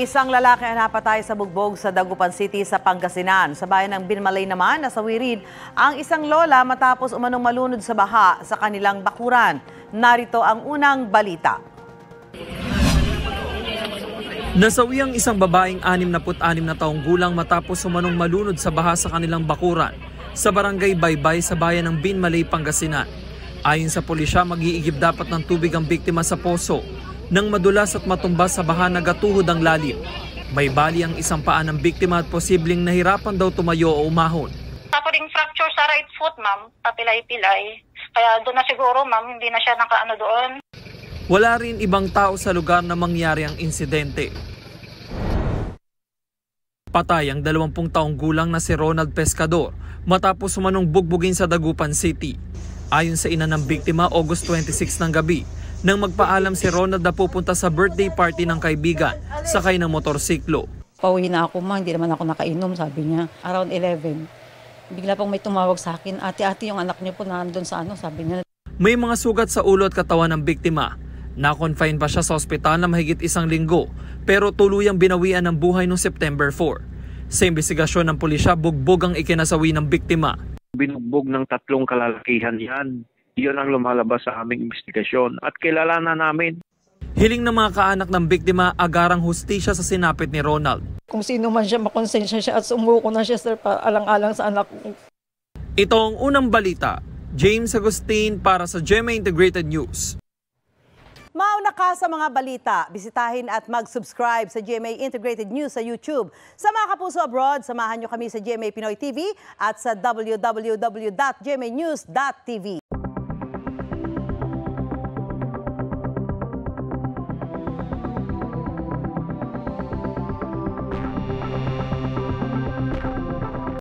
Isang lalaki ang napatay sa bugbog sa Dagupan City sa Pangasinan. Sa bayan ng Binmalay naman, nasawirid ang isang lola matapos umanong malunod sa baha sa kanilang bakuran. Narito ang unang balita. Nasawi ang isang babaeng 66 na taong gulang matapos umanong malunod sa baha sa kanilang bakuran sa barangay Baybay sa bayan ng Binmalay, Pangasinan. Ayon sa pulisya, mag-iigib dapat ng tubig ang biktima sa poso nang madulas at matumba sa baha na gatuhod ang lalim. May bali ang isang paa ng biktima at posibleng nahirapan daw tumayo o umahon. Tapos ring fracture sa right foot, ma'am, papilay-pilay. Kaya doon na siguro, ma'am, hindi na siya nakaano doon. Wala rin ibang tao sa lugar na mangyari ang insidente. Patay ang 20 taong gulang na si Ronald Pescador matapos umanong bugbugin sa Dagupan City. Ayon sa ina ng biktima, August 26 ng gabi, nang magpaalam si Ronald na pupunta sa birthday party ng kaibigan sakay ng motorsiklo. Pauwi na ako, ma, hindi naman ako nakainom, sabi niya. Around 11. Bigla pong may tumawag sa akin, ate-ate yung anak niyo po nandun sa sabi niya. May mga sugat sa ulo at katawan ng biktima. Na-confine pa siya sa ospital na mahigit 1 linggo pero tuluyang binawian ng buhay noong September 4. Sa investigasyon ng pulisya, bugbog ang ikinasawi ng biktima. Binugbog ng 3 kalalakihan yan. Iyon ang lumalabas sa aming investigasyon at kilala na namin. Hiling ng mga kaanak ng biktima, agarang hustisya sa sinapit ni Ronald. Kung sino man siya, makonsensya siya at sumuko na siya, sir, alang-alang sa anak ko. Ito ang unang balita. James Agustin para sa GMA Integrated News. Mauna ka sa mga balita. Bisitahin at mag-subscribe sa GMA Integrated News sa YouTube. Sa mga kapuso abroad, samahan nyo kami sa GMA Pinoy TV at sa www.gmanews.tv.